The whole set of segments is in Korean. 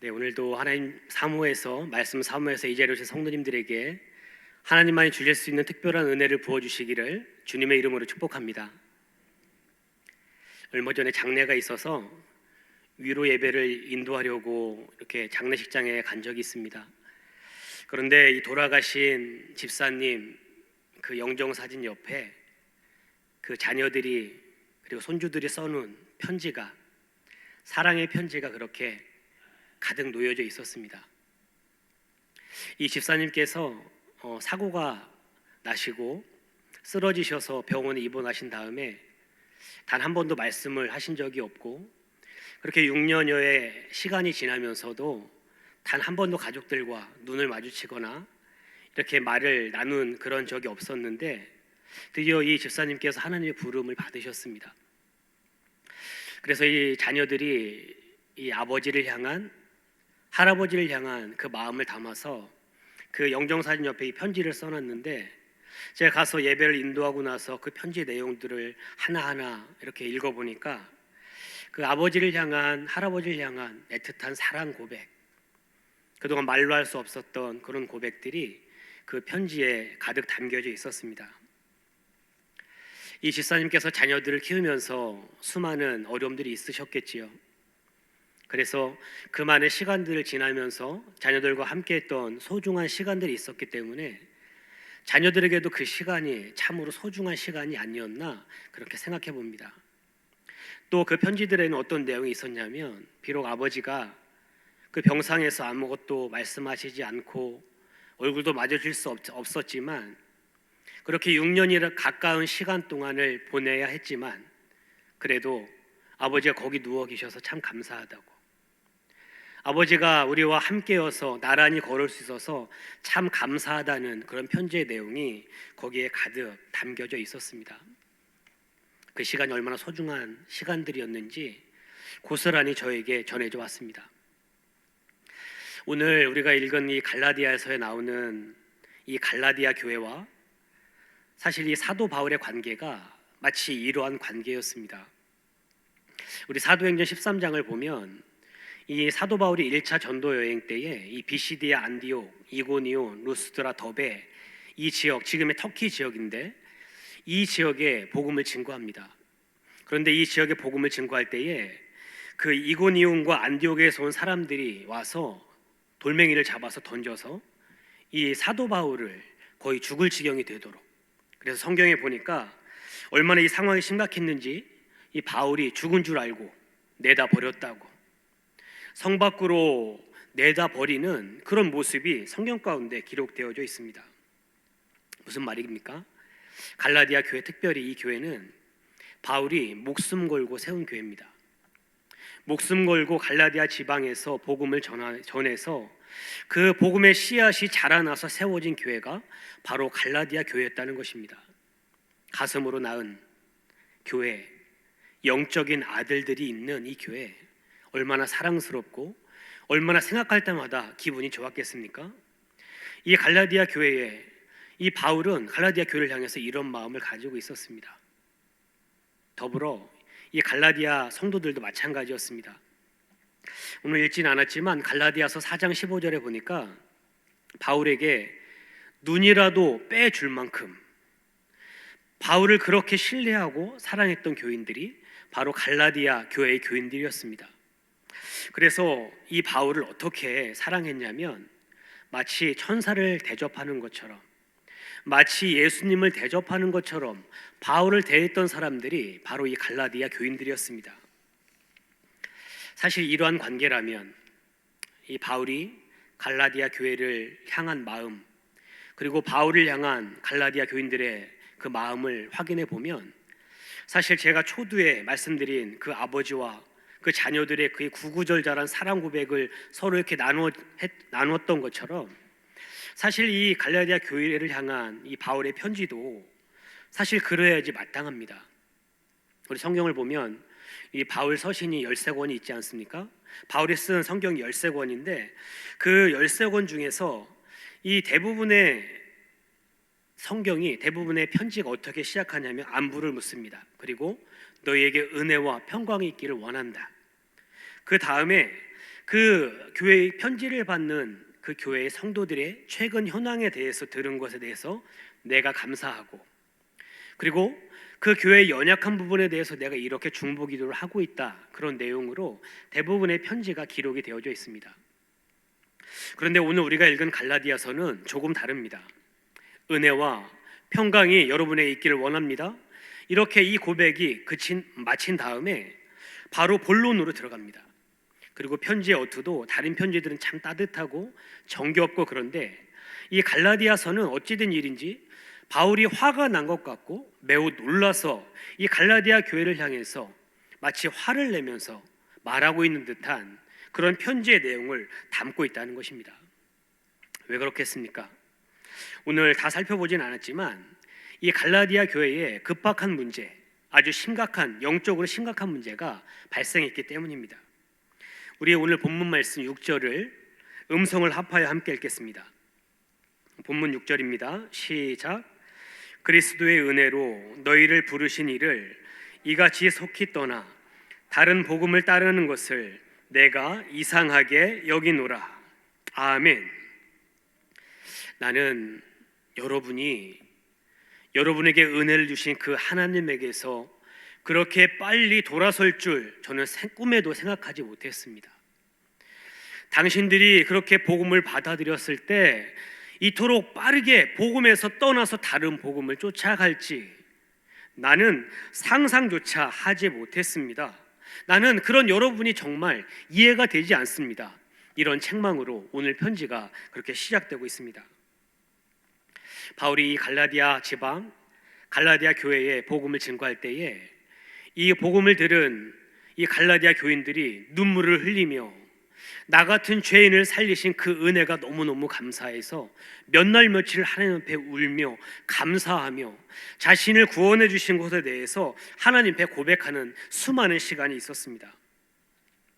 네, 오늘도 하나님 사모에서 말씀 사모에서 이 자리에 오신 성도님들에게 하나님만이 주실 수 있는 특별한 은혜를 부어 주시기를 주님의 이름으로 축복합니다. 얼마 전에 장례가 있어서 위로 예배를 인도하려고 이렇게 장례식장에 간 적이 있습니다. 그런데 이 돌아가신 집사님 그 영정 사진 옆에 그 자녀들이 그리고 손주들이 써놓은 편지가, 사랑의 편지가 그렇게 가득 놓여져 있었습니다. 이 집사님께서 사고가 나시고 쓰러지셔서 병원에 입원하신 다음에 단 한 번도 말씀을 하신 적이 없고, 그렇게 6년여의 시간이 지나면서도 단 한 번도 가족들과 눈을 마주치거나 이렇게 말을 나눈 그런 적이 없었는데, 드디어 이 집사님께서 하나님의 부름을 받으셨습니다. 그래서 이 자녀들이 이 아버지를 향한, 할아버지를 향한 그 마음을 담아서 그 영정사진 옆에 이 편지를 써놨는데, 제가 가서 예배를 인도하고 나서 그 편지 내용들을 하나하나 이렇게 읽어보니까 그 아버지를 향한, 할아버지를 향한 애틋한 사랑 고백, 그동안 말로 할 수 없었던 그런 고백들이 그 편지에 가득 담겨져 있었습니다. 이 집사님께서 자녀들을 키우면서 수많은 어려움들이 있으셨겠지요. 그래서 그 많은 시간들을 지나면서 자녀들과 함께했던 소중한 시간들이 있었기 때문에 자녀들에게도 그 시간이 참으로 소중한 시간이 아니었나 그렇게 생각해 봅니다. 또 그 편지들에는 어떤 내용이 있었냐면, 비록 아버지가 그 병상에서 아무것도 말씀하시지 않고 얼굴도 마주칠 수 없었지만, 그렇게 6년이나 가까운 시간 동안을 보내야 했지만 그래도 아버지가 거기 누워 계셔서 참 감사하다고, 아버지가 우리와 함께여서 나란히 걸을 수 있어서 참 감사하다는 그런 편지의 내용이 거기에 가득 담겨져 있었습니다. 그 시간이 얼마나 소중한 시간들이었는지 고스란히 저에게 전해져 왔습니다. 오늘 우리가 읽은 이 갈라디아서에 나오는 이 갈라디아 교회와 사실 이 사도 바울의 관계가 마치 이러한 관계였습니다. 우리 사도행전 13장을 보면 이 사도 바울이 1차 전도 여행 때에 이 비시디아, 안디옥, 이고니온, 루스드라, 더베, 이 지역, 지금의 터키 지역인데 이 지역에 복음을 증거합니다. 그런데 이 지역에 복음을 증거할 때에 그 이고니온과 안디옥에서 온 사람들이 와서 돌멩이를 잡아서 던져서 이 사도 바울을 거의 죽을 지경이 되도록, 그래서 성경에 보니까 얼마나 이 상황이 심각했는지 이 바울이 죽은 줄 알고 내다 버렸다고, 성 밖으로 내다 버리는 그런 모습이 성경 가운데 기록되어져 있습니다. 무슨 말입니까? 갈라디아 교회, 특별히 이 교회는 바울이 목숨 걸고 세운 교회입니다. 목숨 걸고 갈라디아 지방에서 복음을 전해서 그 복음의 씨앗이 자라나서 세워진 교회가 바로 갈라디아 교회였다는 것입니다. 가슴으로 낳은 교회, 영적인 아들들이 있는 이 교회, 얼마나 사랑스럽고 얼마나 생각할 때마다 기분이 좋았겠습니까? 이 갈라디아 교회에 이 바울은 갈라디아 교회를 향해서 이런 마음을 가지고 있었습니다. 더불어 이 갈라디아 성도들도 마찬가지였습니다. 오늘 읽진 않았지만 갈라디아서 4장 15절에 보니까 바울에게 눈이라도 빼줄 만큼 바울을 그렇게 신뢰하고 사랑했던 교인들이 바로 갈라디아 교회의 교인들이었습니다. 그래서 이 바울을 어떻게 사랑했냐면, 마치 천사를 대접하는 것처럼, 마치 예수님을 대접하는 것처럼 바울을 대했던 사람들이 바로 이 갈라디아 교인들이었습니다. 사실 이러한 관계라면 이 바울이 갈라디아 교회를 향한 마음, 그리고 바울을 향한 갈라디아 교인들의 그 마음을 확인해 보면, 사실 제가 초두에 말씀드린 그 아버지와 그 자녀들의 그 구구절절한 사랑 고백을 서로 이렇게 나누었던 것처럼, 사실 이 갈라디아 교회를 향한 이 바울의 편지도 사실 그래야지 마땅합니다. 우리 성경을 보면 이 바울 서신이 13권이 있지 않습니까? 바울이 쓴 성경이 13권인데 그 13권 중에서 이 대부분의 성경이, 대부분의 편지가 어떻게 시작하냐면 안부를 묻습니다. 그리고 너희에게 은혜와 평강이 있기를 원한다. 그 다음에 그 교회의 편지를 받는 그 교회의 성도들의 최근 현황에 대해서 들은 것에 대해서 내가 감사하고, 그리고 그 교회의 연약한 부분에 대해서 내가 이렇게 중보 기도를 하고 있다, 그런 내용으로 대부분의 편지가 기록이 되어져 있습니다. 그런데 오늘 우리가 읽은 갈라디아서는 조금 다릅니다. 은혜와 평강이 여러분에게 있기를 원합니다, 이렇게 이 고백이 마친 다음에 바로 본론으로 들어갑니다. 그리고 편지의 어투도 다른 편지들은 참 따뜻하고 정겹고, 그런데 이 갈라디아서는 어찌된 일인지 바울이 화가 난 것 같고 매우 놀라서 이 갈라디아 교회를 향해서 마치 화를 내면서 말하고 있는 듯한 그런 편지의 내용을 담고 있다는 것입니다. 왜 그렇겠습니까? 오늘 다 살펴보진 않았지만 이 갈라디아 교회에 급박한 문제, 아주 심각한, 영적으로 심각한 문제가 발생했기 때문입니다. 우리 오늘 본문 말씀 6절을 음성을 합하여 함께 읽겠습니다. 본문 6절입니다. 시작. 그리스도의 은혜로 너희를 부르신 이를 이같이 속히 떠나 다른 복음을 따르는 것을 내가 이상하게 여기노라. 아멘. 나는 여러분에게 은혜를 주신 그 하나님에게서 그렇게 빨리 돌아설 줄 저는 꿈에도 생각하지 못했습니다. 당신들이 그렇게 복음을 받아들였을 때 이토록 빠르게 복음에서 떠나서 다른 복음을 쫓아갈지 나는 상상조차 하지 못했습니다. 나는 그런 여러분이 정말 이해가 되지 않습니다. 이런 책망으로 오늘 편지가 그렇게 시작되고 있습니다. 바울이 이 갈라디아 지방, 갈라디아 교회에 복음을 증거할 때에 이 복음을 들은 이 갈라디아 교인들이 눈물을 흘리며 나 같은 죄인을 살리신 그 은혜가 너무너무 감사해서 몇 날 며칠 하나님 앞에 울며 감사하며 자신을 구원해 주신 것에 대해서 하나님 앞에 고백하는 수많은 시간이 있었습니다.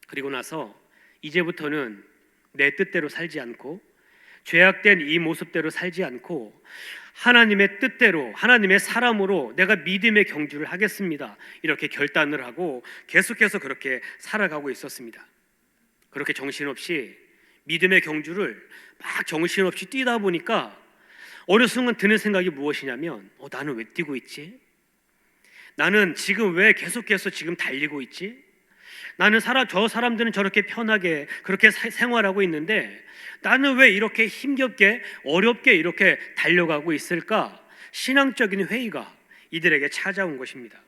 그리고 나서 이제부터는 내 뜻대로 살지 않고 죄악된 이 모습대로 살지 않고 하나님의 뜻대로, 하나님의 사람으로 내가 믿음의 경주를 하겠습니다, 이렇게 결단을 하고 계속해서 그렇게 살아가고 있었습니다. 그렇게 정신없이 믿음의 경주를 막 정신없이 뛰다 보니까 어느 순간 드는 생각이 무엇이냐면 나는 왜 뛰고 있지? 나는 지금 왜 계속해서 지금 달리고 있지? 나는 저 사람들은 저렇게 편하게 그렇게 생활하고 있는데 나는 왜 이렇게 힘겹게 어렵게 이렇게 달려가고 있을까? 신앙적인 회의가 이들에게 찾아온 것입니다.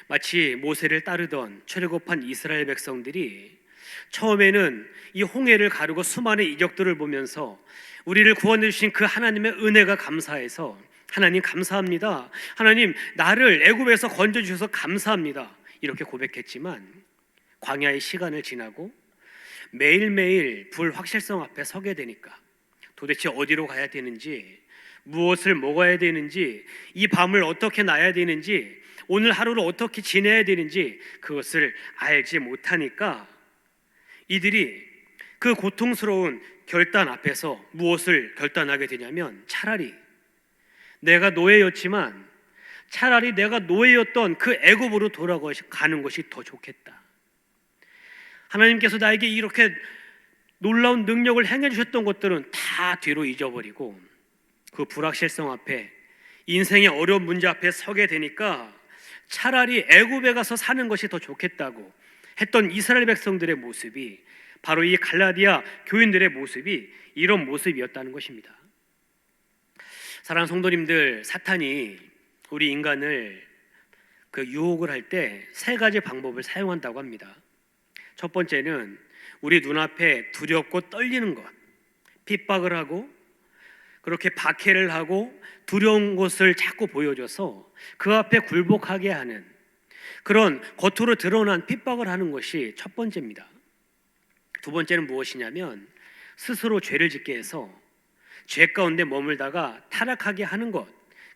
마치 모세를 따르던 출애굽한 이스라엘 백성들이 처음에는 이 홍해를 가르고 수많은 이적들을 보면서 우리를 구원해 주신 그 하나님의 은혜가 감사해서 하나님 감사합니다, 하나님 나를 애굽에서 건져 주셔서 감사합니다, 이렇게 고백했지만 광야의 시간을 지나고 매일매일 불확실성 앞에 서게 되니까 도대체 어디로 가야 되는지, 무엇을 먹어야 되는지, 이 밤을 어떻게 나야 되는지, 오늘 하루를 어떻게 지내야 되는지 그것을 알지 못하니까 이들이 그 고통스러운 결단 앞에서 무엇을 결단하게 되냐면 차라리 내가 노예였지만 차라리 내가 노예였던 그 애굽으로 돌아가는 것이 더 좋겠다. 하나님께서 나에게 이렇게 놀라운 능력을 행해 주셨던 것들은 다 뒤로 잊어버리고 그 불확실성 앞에, 인생의 어려운 문제 앞에 서게 되니까 차라리 애굽에 가서 사는 것이 더 좋겠다고 했던 이스라엘 백성들의 모습이, 바로 이 갈라디아 교인들의 모습이 이런 모습이었다는 것입니다. 사랑하는 성도님들, 사탄이 우리 인간을 유혹을 할 때 세 가지 방법을 사용한다고 합니다. 첫 번째는 우리 눈앞에 두렵고 떨리는 것, 핍박을 하고 그렇게 박해를 하고 두려운 것을 자꾸 보여줘서 그 앞에 굴복하게 하는 그런 겉으로 드러난 핍박을 하는 것이 첫 번째입니다. 두 번째는 무엇이냐면 스스로 죄를 짓게 해서 죄 가운데 머물다가 타락하게 하는 것,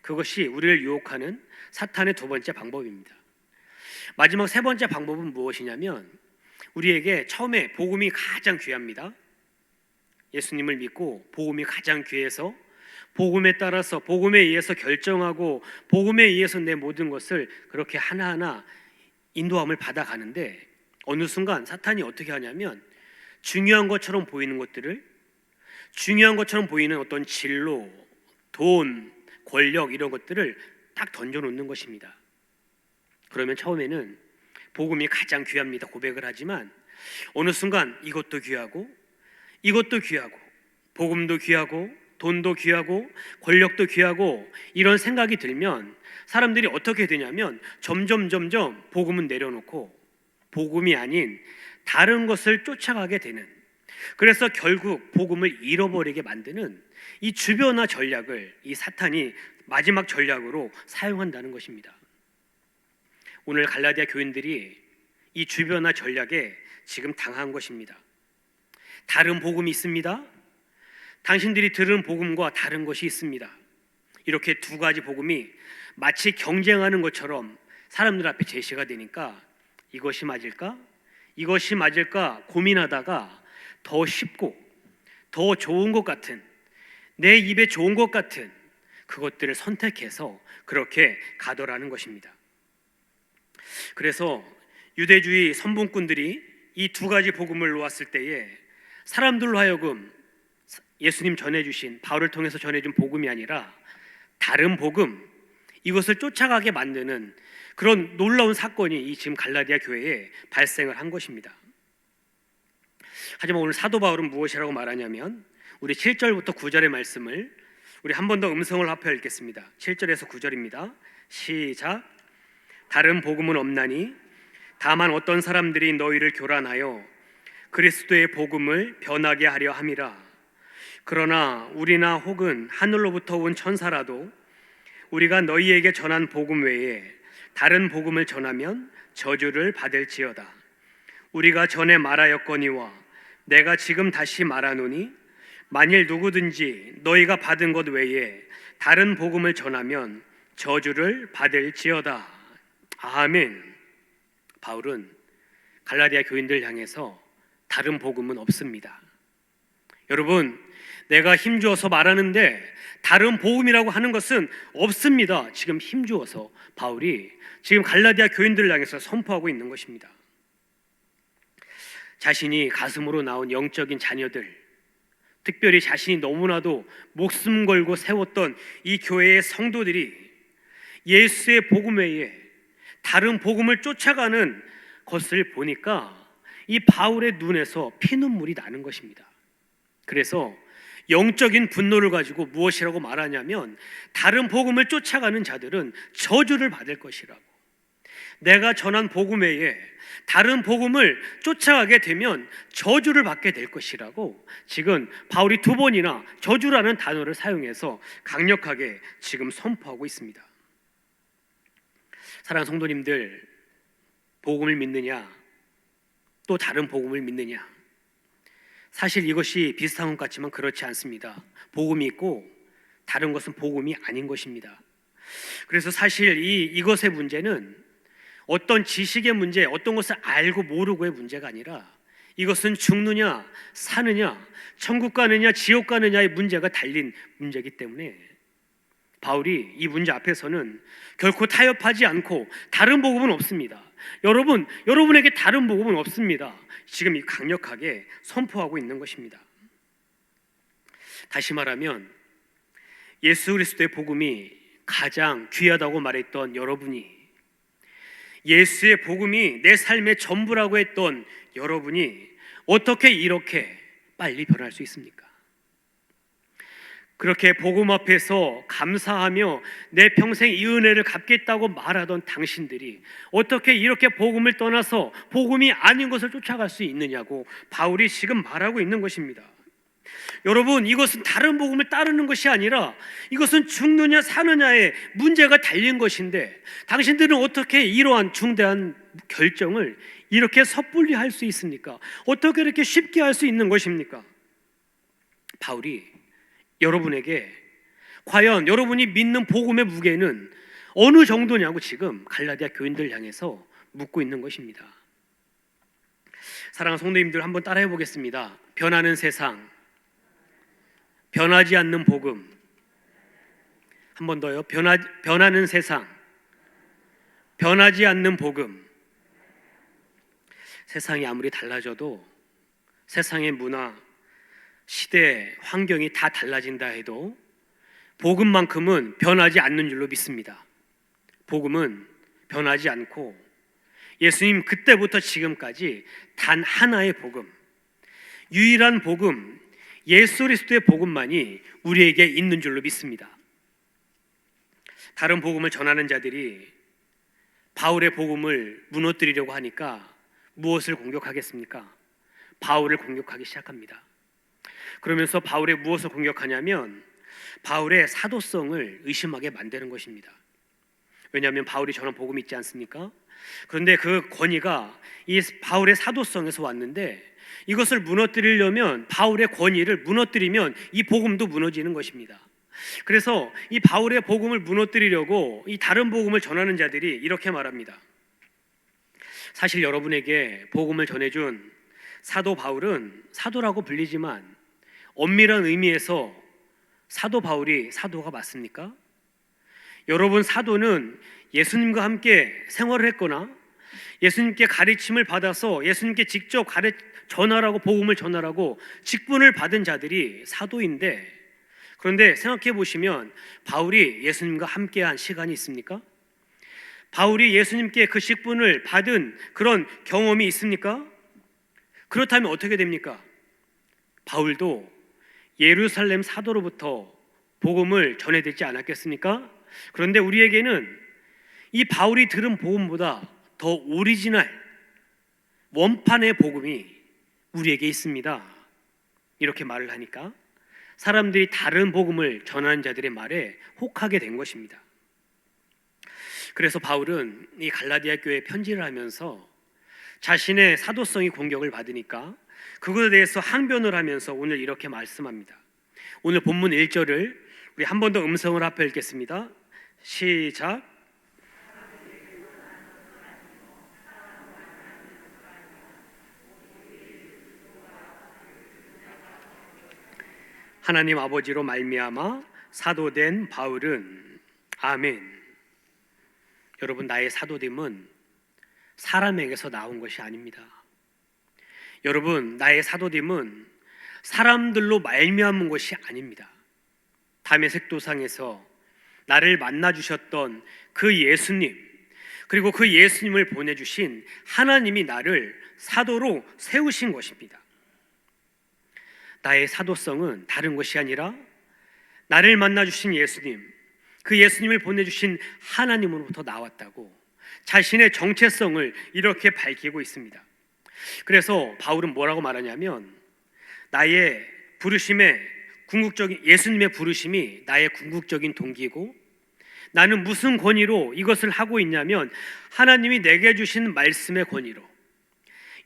그것이 우리를 유혹하는 사탄의 두 번째 방법입니다. 마지막 세 번째 방법은 무엇이냐면 우리에게 처음에 복음이 가장 귀합니다. 예수님을 믿고 복음이 가장 귀해서 복음에 따라서 복음에 의해서 결정하고 복음에 의해서 내 모든 것을 그렇게 하나하나 인도함을 받아가는데 어느 순간 사탄이 어떻게 하냐면 중요한 것처럼 보이는 것들을, 중요한 것처럼 보이는 어떤 진로, 돈, 권력 이런 것들을 딱 던져놓는 것입니다. 그러면 처음에는 복음이 가장 귀합니다 고백을 하지만 어느 순간 이것도 귀하고 이것도 귀하고 복음도 귀하고 돈도 귀하고 권력도 귀하고 이런 생각이 들면 사람들이 어떻게 되냐면 점점 복음은 내려놓고 복음이 아닌 다른 것을 쫓아가게 되는, 그래서 결국 복음을 잃어버리게 만드는 이 주변화 전략을 이 사탄이 마지막 전략으로 사용한다는 것입니다. 오늘 갈라디아 교인들이 이 주변화 전략에 지금 당한 것입니다. 다른 복음이 있습니다. 당신들이 들은 복음과 다른 것이 있습니다. 이렇게 두 가지 복음이 마치 경쟁하는 것처럼 사람들 앞에 제시가 되니까 이것이 맞을까? 이것이 맞을까 고민하다가 더 쉽고 더 좋은 것 같은, 내 입에 좋은 것 같은 그것들을 선택해서 그렇게 가더라는 것입니다. 그래서 유대주의 선봉꾼들이 이 두 가지 복음을 놓았을 때에 사람들로 하여금 예수님 전해주신, 바울을 통해서 전해준 복음이 아니라 다른 복음, 이것을 쫓아가게 만드는 그런 놀라운 사건이 이 지금 갈라디아 교회에 발생을 한 것입니다. 하지만 오늘 사도 바울은 무엇이라고 말하냐면 우리 7절부터 9절의 말씀을 우리 한 번 더 음성을 합해 읽겠습니다. 7절에서 9절입니다. 시작. 다른 복음은 없나니 다만 어떤 사람들이 너희를 교란하여 그리스도의 복음을 변하게 하려 함이라. 그러나 우리나 혹은 하늘로부터 온 천사라도 우리가 너희에게 전한 복음 외에 다른 복음을 전하면 저주를 받을지어다. 우리가 전에 말하였거니와 내가 지금 다시 말하노니 만일 누구든지 너희가 받은 것 외에 다른 복음을 전하면 저주를 받을지어다. 아멘. 바울은 갈라디아 교인들 향해서 다른 복음은 없습니다. 여러분, 내가 힘주어서 말하는데 다른 복음이라고 하는 것은 없습니다. 지금 힘주어서 바울이 지금 갈라디아 교인들을 향해서 선포하고 있는 것입니다. 자신이 가슴으로 나온 영적인 자녀들, 특별히 자신이 너무나도 목숨 걸고 세웠던 이 교회의 성도들이 예수의 복음 외에 다른 복음을 쫓아가는 것을 보니까 이 바울의 눈에서 피눈물이 나는 것입니다. 그래서 영적인 분노를 가지고 무엇이라고 말하냐면 다른 복음을 쫓아가는 자들은 저주를 받을 것이라고, 내가 전한 복음 외에 다른 복음을 쫓아가게 되면 저주를 받게 될 것이라고 지금 바울이 두 번이나 저주라는 단어를 사용해서 강력하게 지금 선포하고 있습니다. 사랑하는 성도님들, 복음을 믿느냐 또 다른 복음을 믿느냐, 사실 이것이 비슷한 것 같지만 그렇지 않습니다. 복음이 있고 다른 것은 복음이 아닌 것입니다. 그래서 사실 이것의 문제는 어떤 지식의 문제, 어떤 것을 알고 모르고의 문제가 아니라 이것은 죽느냐 사느냐, 천국 가느냐 지옥 가느냐의 문제가 달린 문제이기 때문에 바울이 이 문제 앞에서는 결코 타협하지 않고 다른 복음은 없습니다. 여러분에게 다른 복음은 없습니다. 지금 강력하게 선포하고 있는 것입니다. 다시 말하면 예수 그리스도의 복음이 가장 귀하다고 말했던 여러분이, 예수의 복음이 내 삶의 전부라고 했던 여러분이 어떻게 이렇게 빨리 변할 수 있습니까? 그렇게 복음 앞에서 감사하며 내 평생 이 은혜를 갚겠다고 말하던 당신들이 어떻게 이렇게 복음을 떠나서 복음이 아닌 것을 쫓아갈 수 있느냐고 바울이 지금 말하고 있는 것입니다. 여러분, 이것은 다른 복음을 따르는 것이 아니라 이것은 죽느냐 사느냐의 문제가 달린 것인데 당신들은 어떻게 이러한 중대한 결정을 이렇게 섣불리 할 수 있습니까? 어떻게 이렇게 쉽게 할 수 있는 것입니까? 바울이 여러분에게 과연 여러분이 믿는 복음의 무게는 어느 정도냐고 지금 갈라디아 교인들 향해서 묻고 있는 것입니다. 사랑하는 성도님들, 한번 따라해 보겠습니다. 변하는 세상, 변하지 않는 복음. 한 번 더요. 변하는 세상, 변하지 않는 복음. 세상이 아무리 달라져도, 세상의 문화, 시대, 환경이 다 달라진다 해도 복음만큼은 변하지 않는 줄로 믿습니다. 복음은 변하지 않고 예수님 그때부터 지금까지 단 하나의 복음, 유일한 복음, 예수 그리스도의 복음만이 우리에게 있는 줄로 믿습니다. 다른 복음을 전하는 자들이 바울의 복음을 무너뜨리려고 하니까 무엇을 공격하겠습니까? 바울을 공격하기 시작합니다. 그러면서 바울의 무엇을 공격하냐면 바울의 사도성을 의심하게 만드는 것입니다. 왜냐하면 바울이 전한 복음이 있지 않습니까? 그런데 그 권위가 이 바울의 사도성에서 왔는데 이것을 무너뜨리려면, 바울의 권위를 무너뜨리면 이 복음도 무너지는 것입니다. 그래서 이 바울의 복음을 무너뜨리려고 이 다른 복음을 전하는 자들이 이렇게 말합니다. 사실 여러분에게 복음을 전해준 사도 바울은 사도라고 불리지만 엄밀한 의미에서 사도 바울이 사도가 맞습니까? 여러분, 사도는 예수님과 함께 생활을 했거나 예수님께 가르침을 받아서 예수님께 직접 전하라고, 복음을 전하라고 직분을 받은 자들이 사도인데, 그런데 생각해 보시면 바울이 예수님과 함께한 시간이 있습니까? 바울이 예수님께 그 직분을 받은 그런 경험이 있습니까? 그렇다면 어떻게 됩니까? 바울도 예루살렘 사도로부터 복음을 전해듣지 않았겠습니까? 그런데 우리에게는 이 바울이 들은 복음보다 더 오리지널, 원판의 복음이 우리에게 있습니다. 이렇게 말을 하니까 사람들이 다른 복음을 전하는 자들의 말에 혹하게 된 것입니다. 그래서 바울은 이 갈라디아 교회에 편지를 하면서 자신의 사도성이 공격을 받으니까 그것에 대해서 항변을 하면서 오늘 이렇게 말씀합니다. 오늘 본문 1절을 우리 한 번 더 음성을 합해 읽겠습니다. 시작. 하나님 아버지로 말미암아 사도된 바울은, 아멘. 여러분, 나의 사도됨은 사람에게서 나온 것이 아닙니다. 여러분, 나의 사도됨은 사람들로 말미암은 것이 아닙니다. 담에색 도상에서 나를 만나주셨던 그 예수님, 그리고 그 예수님을 보내주신 하나님이 나를 사도로 세우신 것입니다. 나의 사도성은 다른 것이 아니라 나를 만나주신 예수님, 그 예수님을 보내주신 하나님으로부터 나왔다고 자신의 정체성을 이렇게 밝히고 있습니다. 그래서 바울은 뭐라고 말하냐면, 나의 부르심의 궁극적인, 예수님의 부르심이 나의 궁극적인 동기고, 나는 무슨 권위로 이것을 하고 있냐면 하나님이 내게 주신 말씀의 권위로,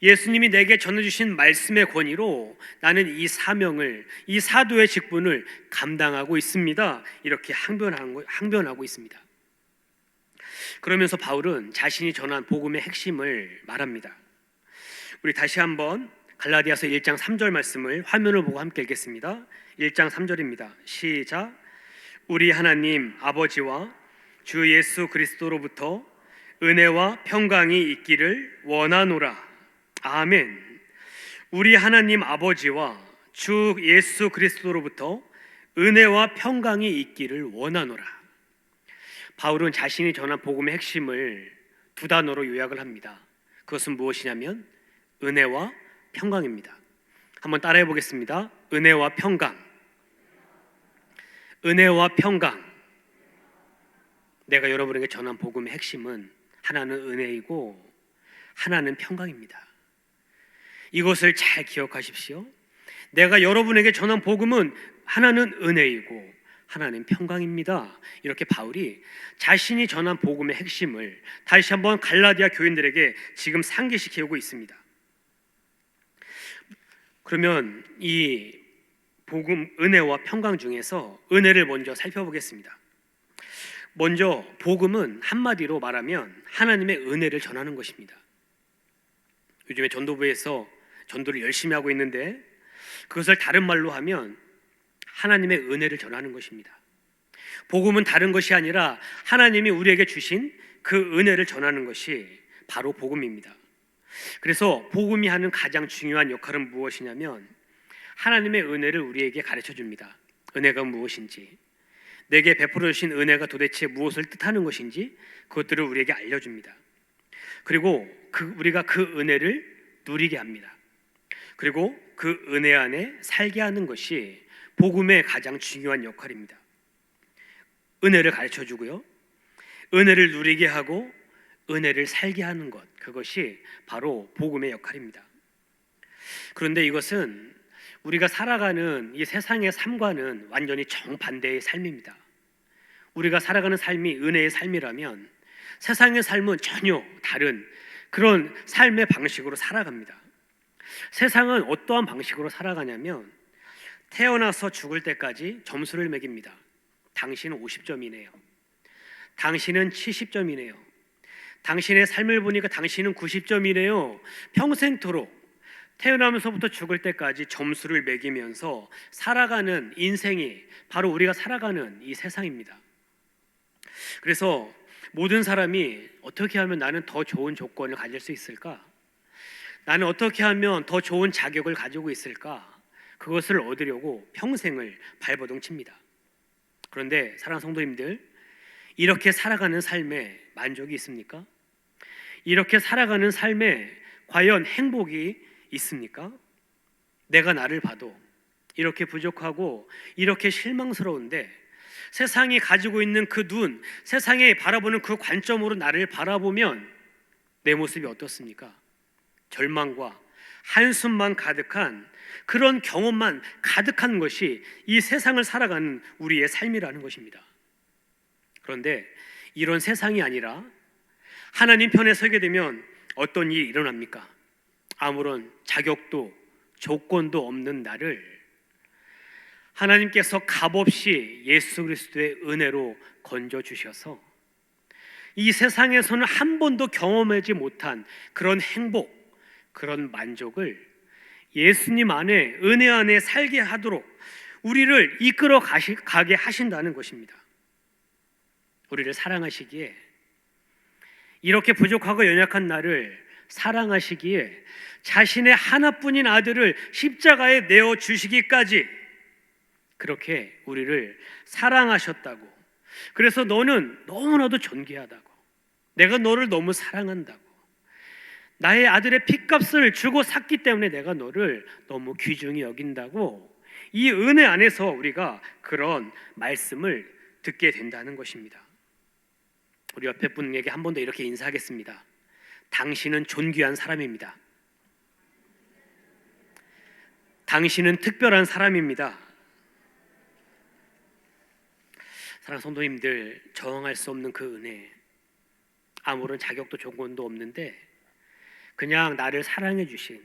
예수님이 내게 전해주신 말씀의 권위로 나는 이 사명을, 이 사도의 직분을 감당하고 있습니다. 이렇게 항변하고 있습니다. 그러면서 바울은 자신이 전한 복음의 핵심을 말합니다. 우리 다시 한번 갈라디아서 1장 3절 말씀을 화면을 보고 함께 읽겠습니다. 1장 3절입니다. 시작. 우리 하나님 아버지와 주 예수 그리스도로부터 은혜와 평강이 있기를 원하노라. 아멘. 우리 하나님 아버지와 주 예수 그리스도로부터 은혜와 평강이 있기를 원하노라. 바울은 자신이 전한 복음의 핵심을 두 단어로 요약을 합니다. 그것은 무엇이냐면 은혜와 평강입니다. 한번 따라해 보겠습니다. 은혜와 평강. 은혜와 평강. 내가 여러분에게 전한 복음의 핵심은 하나는 은혜이고 하나는 평강입니다. 이것을 잘 기억하십시오. 내가 여러분에게 전한 복음은 하나는 은혜이고 하나는 평강입니다. 이렇게 바울이 자신이 전한 복음의 핵심을 다시 한번 갈라디아 교인들에게 지금 상기시키고 있습니다. 그러면 이 복음, 은혜와 평강 중에서 은혜를 먼저 살펴보겠습니다. 먼저 복음은 한마디로 말하면 하나님의 은혜를 전하는 것입니다. 요즘에 전도부에서 전도를 열심히 하고 있는데 그것을 다른 말로 하면 하나님의 은혜를 전하는 것입니다. 복음은 다른 것이 아니라 하나님이 우리에게 주신 그 은혜를 전하는 것이 바로 복음입니다. 그래서 복음이 하는 가장 중요한 역할은 무엇이냐면 하나님의 은혜를 우리에게 가르쳐 줍니다. 은혜가 무엇인지, 내게 베풀어 주신 은혜가 도대체 무엇을 뜻하는 것인지 그것들을 우리에게 알려줍니다. 그리고 우리가 그 은혜를 누리게 합니다. 그리고 그 은혜 안에 살게 하는 것이 복음의 가장 중요한 역할입니다. 은혜를 가르쳐 주고요, 은혜를 누리게 하고 은혜를 살게 하는 것, 그것이 바로 복음의 역할입니다. 그런데 이것은 우리가 살아가는 이 세상의 삶과는 완전히 정반대의 삶입니다. 우리가 살아가는 삶이 은혜의 삶이라면 세상의 삶은 전혀 다른 그런 삶의 방식으로 살아갑니다. 세상은 어떠한 방식으로 살아가냐면 태어나서 죽을 때까지 점수를 매깁니다. 당신은 50점이네요. 당신은 70점이네요. 당신의 삶을 보니까 당신은 90점이네요. 평생토록 태어나면서부터 죽을 때까지 점수를 매기면서 살아가는 인생이 바로 우리가 살아가는 이 세상입니다. 그래서 모든 사람이 어떻게 하면 나는 더 좋은 조건을 가질 수 있을까? 나는 어떻게 하면 더 좋은 자격을 가지고 있을까? 그것을 얻으려고 평생을 발버둥 칩니다. 그런데 사랑하는 성도님들, 이렇게 살아가는 삶에 만족이 있습니까? 이렇게 살아가는 삶에 과연 행복이 있습니까? 내가 나를 봐도 이렇게 부족하고 이렇게 실망스러운데 세상이 가지고 있는 그 눈, 세상에 바라보는 그 관점으로 나를 바라보면 내 모습이 어떻습니까? 절망과 한숨만 가득한 그런 경험만 가득한 것이 이 세상을 살아가는 우리의 삶이라는 것입니다. 그런데 이런 세상이 아니라 하나님 편에 서게 되면 어떤 일이 일어납니까? 아무런 자격도 조건도 없는 나를 하나님께서 값없이 예수 그리스도의 은혜로 건져주셔서 이 세상에서는 한 번도 경험하지 못한 그런 행복, 그런 만족을 예수님 안에, 은혜 안에 살게 하도록 우리를 이끌어 가게 하신다는 것입니다. 우리를 사랑하시기에, 이렇게 부족하고 연약한 나를 사랑하시기에 자신의 하나뿐인 아들을 십자가에 내어주시기까지 그렇게 우리를 사랑하셨다고, 그래서 너는 너무나도 존귀하다고, 내가 너를 너무 사랑한다고, 나의 아들의 핏값을 주고 샀기 때문에 내가 너를 너무 귀중히 여긴다고, 이 은혜 안에서 우리가 그런 말씀을 듣게 된다는 것입니다. 우리 옆에 분에게 한 번 더 이렇게 인사하겠습니다. 당신은 존귀한 사람입니다. 당신은 특별한 사람입니다. 사랑하는 성도님들, 저항할 수 없는 그 은혜, 아무런 자격도 조건도 없는데 그냥 나를 사랑해 주신,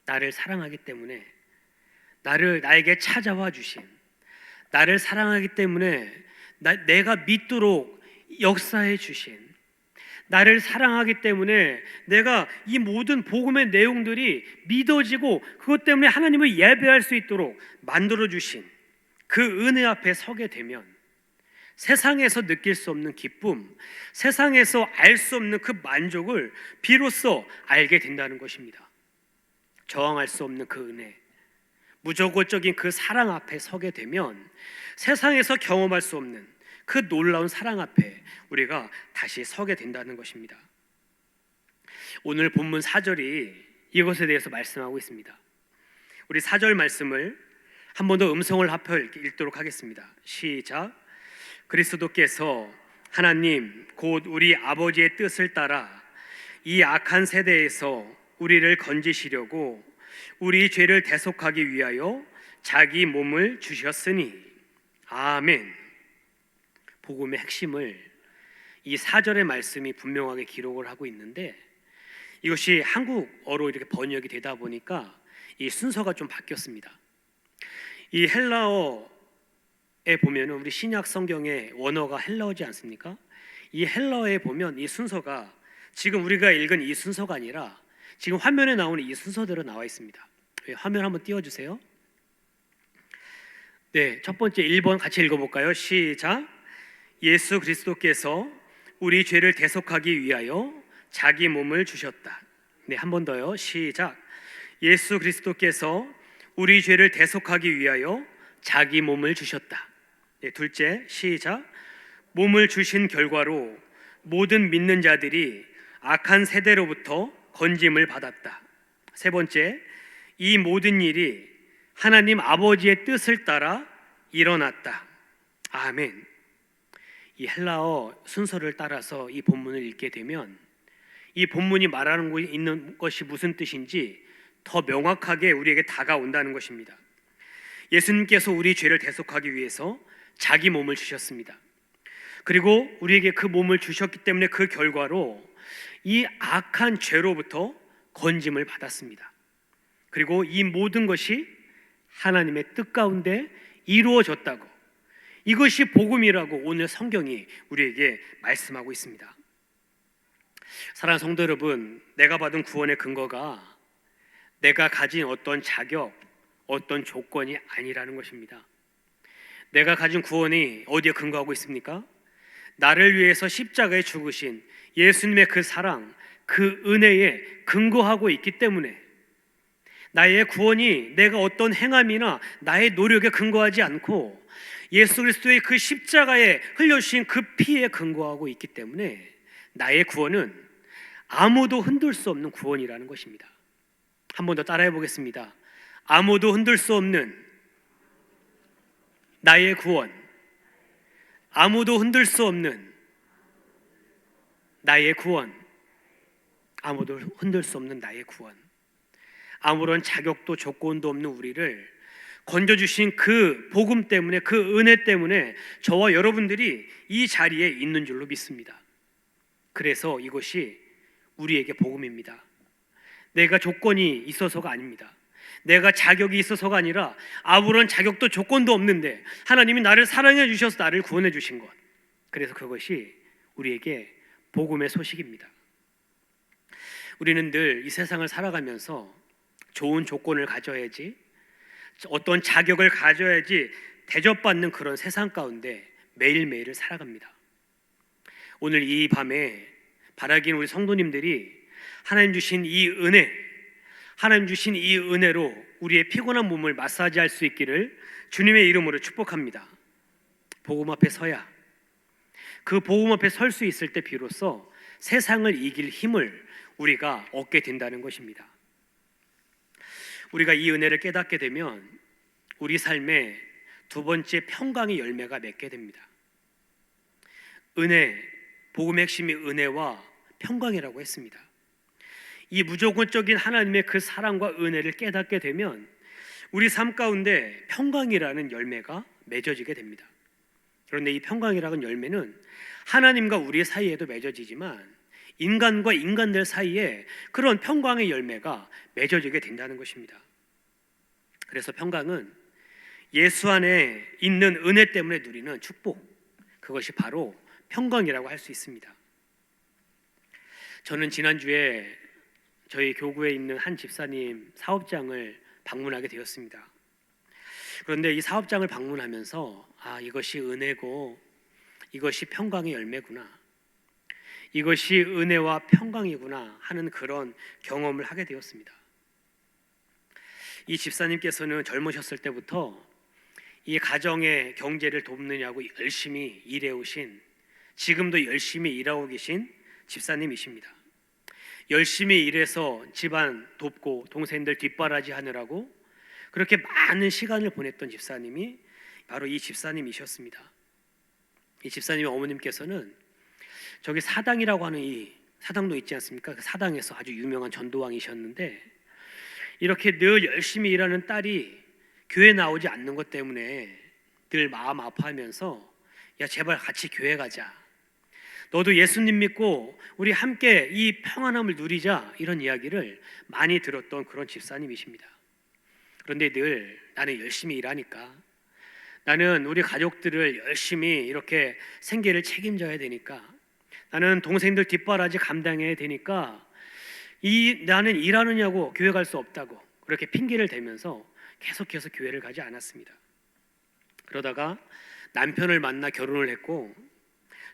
나를 사랑하기 때문에 나에게 찾아와 주신, 나를 사랑하기 때문에 내가 믿도록 역사해 주신, 나를 사랑하기 때문에 내가 이 모든 복음의 내용들이 믿어지고 그것 때문에 하나님을 예배할 수 있도록 만들어 주신 그 은혜 앞에 서게 되면 세상에서 느낄 수 없는 기쁨, 세상에서 알 수 없는 그 만족을 비로소 알게 된다는 것입니다. 저항할 수 없는 그 은혜, 무조건적인 그 사랑 앞에 서게 되면 세상에서 경험할 수 없는 그 놀라운 사랑 앞에 우리가 다시 서게 된다는 것입니다. 오늘 본문 4절이 이것에 대해서 말씀하고 있습니다. 우리 4절 말씀을 한 번 더 음성을 합혀 읽도록 하겠습니다. 시작. 그리스도께서 하나님 곧 우리 아버지의 뜻을 따라 이 악한 세대에서 우리를 건지시려고 우리 죄를 대속하기 위하여 자기 몸을 주셨으니. 아멘. 복음의 핵심을 이 4절의 말씀이 분명하게 기록을 하고 있는데, 이것이 한국어로 이렇게 번역이 되다 보니까 이 순서가 좀 바뀌었습니다. 이 헬라어에 보면은 우리 신약 성경의 원어가 헬라어지 않습니까? 이 헬라어에 보면 이 순서가 지금 우리가 읽은 이 순서가 아니라 지금 화면에 나오는 이 순서대로 나와 있습니다. 화면 한번 띄워주세요. 네, 첫 번째 1번 같이 읽어볼까요? 시작. 예수 그리스도께서 우리 죄를 대속하기 위하여 자기 몸을 주셨다. 네, 한 번 더요. 시작. 예수 그리스도께서 우리 죄를 대속하기 위하여 자기 몸을 주셨다. 네, 둘째, 시작. 몸을 주신 결과로 모든 믿는 자들이 악한 세대로부터 건짐을 받았다. 세 번째, 이 모든 일이 하나님 아버지의 뜻을 따라 일어났다. 아멘. 이 헬라어 순서를 따라서 이 본문을 읽게 되면 이 본문이 말하는 있는 것이 무슨 뜻인지 더 명확하게 우리에게 다가온다는 것입니다. 예수님께서 우리 죄를 대속하기 위해서 자기 몸을 주셨습니다. 그리고 우리에게 그 몸을 주셨기 때문에 그 결과로 이 악한 죄로부터 건짐을 받았습니다. 그리고 이 모든 것이 하나님의 뜻 가운데 이루어졌다고, 이것이 복음이라고 오늘 성경이 우리에게 말씀하고 있습니다. 사랑하는 성도 여러분, 내가 받은 구원의 근거가 내가 가진 어떤 자격, 어떤 조건이 아니라는 것입니다. 내가 가진 구원이 어디에 근거하고 있습니까? 나를 위해서 십자가에 죽으신 예수님의 그 사랑, 그 은혜에 근거하고 있기 때문에 나의 구원이 내가 어떤 행함이나 나의 노력에 근거하지 않고 예수 그리스도의 그 십자가에 흘려주신 그 피에 근거하고 있기 때문에 나의 구원은 아무도 흔들 수 없는 구원이라는 것입니다. 한 번 더 따라해 보겠습니다. 아무도 흔들 수 없는 나의 구원, 아무도 흔들 수 없는 나의 구원, 아무도 흔들 수 없는 나의 구원. 아무런 자격도 조건도 없는 우리를 건져주신 그 복음 때문에, 그 은혜 때문에 저와 여러분들이 이 자리에 있는 줄로 믿습니다. 그래서 이것이 우리에게 복음입니다. 내가 조건이 있어서가 아닙니다. 내가 자격이 있어서가 아니라 아무런 자격도 조건도 없는데 하나님이 나를 사랑해 주셔서 나를 구원해 주신 것, 그래서 그것이 우리에게 복음의 소식입니다. 우리는 늘 이 세상을 살아가면서 좋은 조건을 가져야지, 어떤 자격을 가져야지 대접받는 그런 세상 가운데 매일매일을 살아갑니다. 오늘 이 밤에 바라기는 우리 성도님들이 하나님 주신 이 은혜, 하나님 주신 이 은혜로 우리의 피곤한 몸을 마사지할 수 있기를 주님의 이름으로 축복합니다. 복음 앞에 서야, 그 복음 앞에 설 수 있을 때 비로소 세상을 이길 힘을 우리가 얻게 된다는 것입니다. 우리가 이 은혜를 깨닫게 되면 우리 삶에 두 번째 평강의 열매가 맺게 됩니다. 은혜, 복음의 핵심이 은혜와 평강이라고 했습니다. 이 무조건적인 하나님의 그 사랑과 은혜를 깨닫게 되면 우리 삶 가운데 평강이라는 열매가 맺어지게 됩니다. 그런데 이 평강이라는 열매는 하나님과 우리 사이에도 맺어지지만 인간과 인간들 사이에 그런 평강의 열매가 맺어지게 된다는 것입니다. 그래서 평강은 예수 안에 있는 은혜 때문에 누리는 축복, 그것이 바로 평강이라고 할 수 있습니다. 저는 지난주에 저희 교구에 있는 한 집사님 사업장을 방문하게 되었습니다. 그런데 이 사업장을 방문하면서 이것이 은혜고 이것이 평강의 열매구나, 이것이 은혜와 평강이구나 하는 그런 경험을 하게 되었습니다. 이 집사님께서는 젊으셨을 때부터 이 가정의 경제를 돕느냐고 열심히 일해오신, 지금도 열심히 일하고 계신 집사님이십니다. 열심히 일해서 집안 돕고 동생들 뒷바라지 하느라고 그렇게 많은 시간을 보냈던 집사님이 바로 이 집사님이셨습니다. 이 집사님의 어머님께서는 저기 사당이라고 하는 이 사당도 있지 않습니까? 그 사당에서 아주 유명한 전도왕이셨는데 이렇게 늘 열심히 일하는 딸이 교회 나오지 않는 것 때문에 늘 마음 아파하면서 야, 제발 같이 교회 가자, 너도 예수님 믿고 우리 함께 이 평안함을 누리자, 이런 이야기를 많이 들었던 그런 집사님이십니다. 그런데 늘 나는 열심히 일하니까, 나는 우리 가족들을 열심히 이렇게 생계를 책임져야 되니까, 나는 동생들 뒷바라지 감당해야 되니까 나는 일하느냐고 교회 갈 수 없다고 그렇게 핑계를 대면서 계속해서 교회를 가지 않았습니다. 그러다가 남편을 만나 결혼을 했고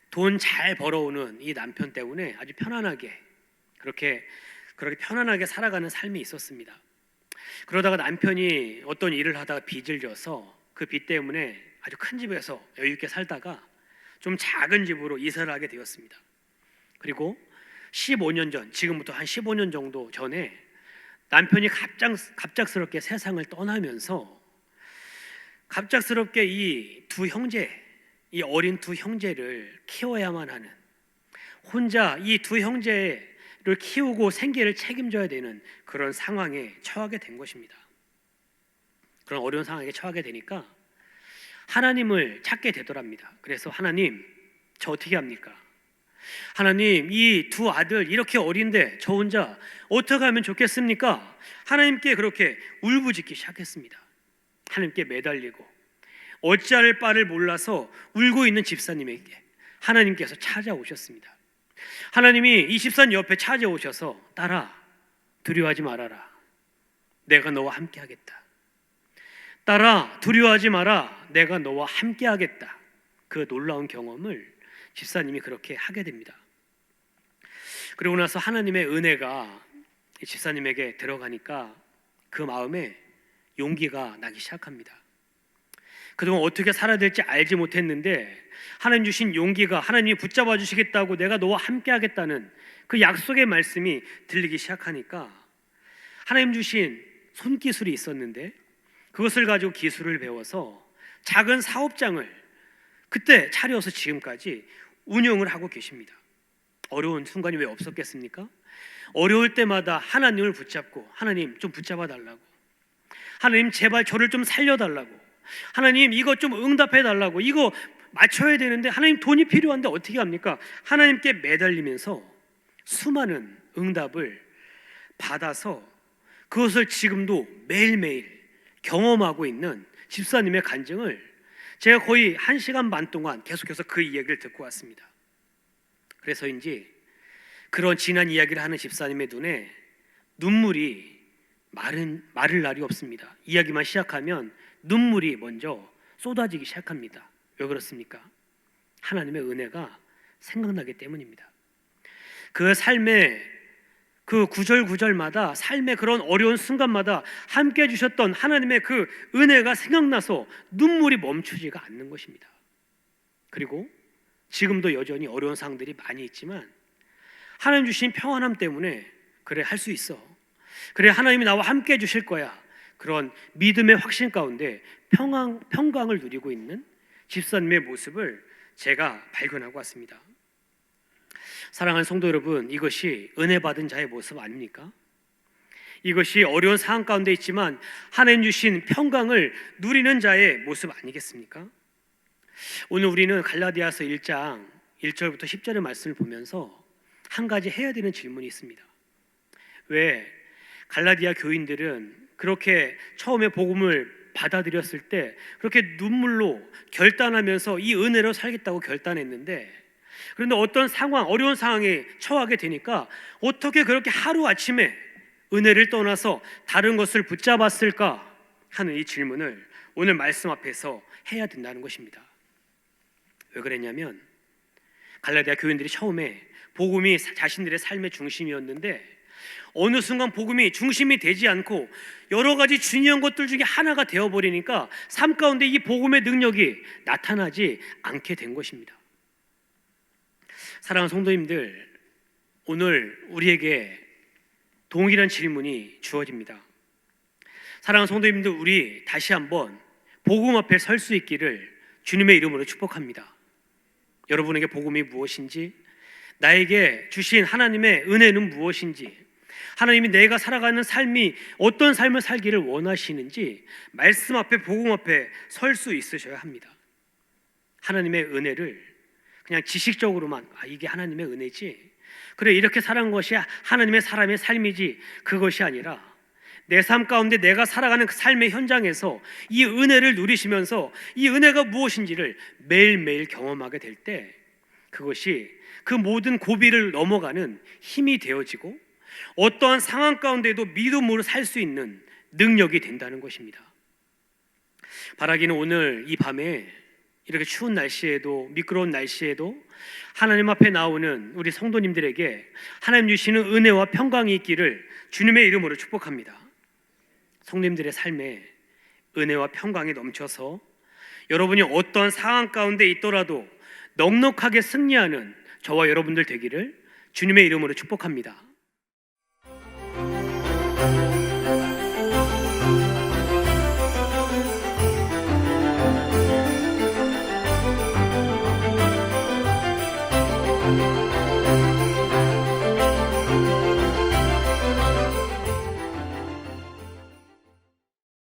돈 잘 벌어오는 이 남편 때문에 아주 편안하게 그렇게 그렇게 편안하게 살아가는 삶이 있었습니다. 그러다가 남편이 어떤 일을 하다가 빚을 져서 그 빚 때문에 아주 큰 집에서 여유 있게 살다가 좀 작은 집으로 이사를 하게 되었습니다. 그리고 15년 전, 지금부터 한 15년 정도 전에 남편이 갑작스럽게 세상을 떠나면서 갑작스럽게 이 어린 두 형제를 키워야만 하는, 혼자 이 두 형제를 키우고 생계를 책임져야 되는 그런 상황에 처하게 된 것입니다. 그런 어려운 상황에 처하게 되니까 하나님을 찾게 되더랍니다. 그래서 하나님, 저 어떻게 합니까? 하나님, 이 두 아들 이렇게 어린데 저 혼자 어떻게 하면 좋겠습니까? 하나님께 그렇게 울부짖기 시작했습니다. 하나님께 매달리고 어찌할 바를 몰라서 울고 있는 집사님에게 하나님께서 찾아오셨습니다. 하나님이 이 집사님 옆에 찾아오셔서, 딸아, 두려워하지 말아라. 내가 너와 함께 하겠다. 딸아, 두려워하지 마라. 내가 너와 함께 하겠다. 그 놀라운 경험을 집사님이 그렇게 하게 됩니다. 그리고 나서 하나님의 은혜가 집사님에게 들어가니까 그 마음에 용기가 나기 시작합니다. 그동안 어떻게 살아야 될지 알지 못했는데 하나님 주신 용기가, 하나님이 붙잡아 주시겠다고, 내가 너와 함께 하겠다는 그 약속의 말씀이 들리기 시작하니까 하나님 주신 손기술이 있었는데 그것을 가지고 기술을 배워서 작은 사업장을 그때 차려서 지금까지 운영을 하고 계십니다. 어려운 순간이 왜 없었겠습니까? 어려울 때마다 하나님을 붙잡고, 하나님 좀 붙잡아 달라고, 하나님 제발 저를 좀 살려달라고, 하나님 이거 좀 응답해 달라고, 이거 맞춰야 되는데 하나님 돈이 필요한데 어떻게 합니까? 하나님께 매달리면서 수많은 응답을 받아서 그것을 지금도 매일매일 경험하고 있는 집사님의 간증을 제가 거의 1시간 반 동안 계속해서 그 이야기를 듣고 왔습니다. 그래서인지 그런 지난 이야기를 하는 집사님의 눈에 눈물이 마를 날이 없습니다. 이야기만 시작하면 눈물이 먼저 쏟아지기 시작합니다. 왜 그렇습니까? 하나님의 은혜가 생각나기 때문입니다. 그 삶의 그 구절구절마다, 삶의 그런 어려운 순간마다 함께 해주셨던 하나님의 그 은혜가 생각나서 눈물이 멈추지가 않는 것입니다. 그리고 지금도 여전히 어려운 상황들이 많이 있지만 하나님 주신 평안함 때문에, 그래 할 수 있어, 그래 하나님이 나와 함께 해주실 거야, 그런 믿음의 확신 가운데 평강을 누리고 있는 집사님의 모습을 제가 발견하고 왔습니다. 사랑하는 성도 여러분, 이것이 은혜 받은 자의 모습 아닙니까? 이것이 어려운 상황 가운데 있지만 하나님 주신 평강을 누리는 자의 모습 아니겠습니까? 오늘 우리는 갈라디아서 1장 1절부터 10절의 말씀을 보면서 한 가지 해야 되는 질문이 있습니다. 왜 갈라디아 교인들은 그렇게 처음에 복음을 받아들였을 때 그렇게 눈물로 결단하면서 이 은혜로 살겠다고 결단했는데, 그런데 어떤 상황, 어려운 상황에 처하게 되니까 어떻게 그렇게 하루아침에 은혜를 떠나서 다른 것을 붙잡았을까 하는 이 질문을 오늘 말씀 앞에서 해야 된다는 것입니다. 왜 그랬냐면 갈라디아 교인들이 처음에 복음이 자신들의 삶의 중심이었는데 어느 순간 복음이 중심이 되지 않고 여러 가지 중요한 것들 중에 하나가 되어버리니까 삶 가운데 이 복음의 능력이 나타나지 않게 된 것입니다. 사랑하는 성도님들, 오늘 우리에게 동일한 질문이 주어집니다. 사랑하는 성도님들, 우리 다시 한번 복음 앞에 설 수 있기를 주님의 이름으로 축복합니다. 여러분에게 복음이 무엇인지, 나에게 주신 하나님의 은혜는 무엇인지, 하나님이 내가 살아가는 삶이 어떤 삶을 살기를 원하시는지 말씀 앞에, 복음 앞에 설 수 있으셔야 합니다. 하나님의 은혜를 그냥 지식적으로만, 이게 하나님의 은혜지, 그래 이렇게 살아간 것이 하나님의 사람의 삶이지, 그것이 아니라 내 삶 가운데 내가 살아가는 그 삶의 현장에서 이 은혜를 누리시면서 이 은혜가 무엇인지를 매일매일 경험하게 될 때 그것이 그 모든 고비를 넘어가는 힘이 되어지고 어떠한 상황 가운데도 믿음으로 살 수 있는 능력이 된다는 것입니다. 바라기는 오늘 이 밤에 이렇게 추운 날씨에도 미끄러운 날씨에도 하나님 앞에 나오는 우리 성도님들에게 하나님 주시는 은혜와 평강이 있기를 주님의 이름으로 축복합니다. 성도님들의 삶에 은혜와 평강이 넘쳐서 여러분이 어떤 상황 가운데 있더라도 넉넉하게 승리하는 저와 여러분들 되기를 주님의 이름으로 축복합니다.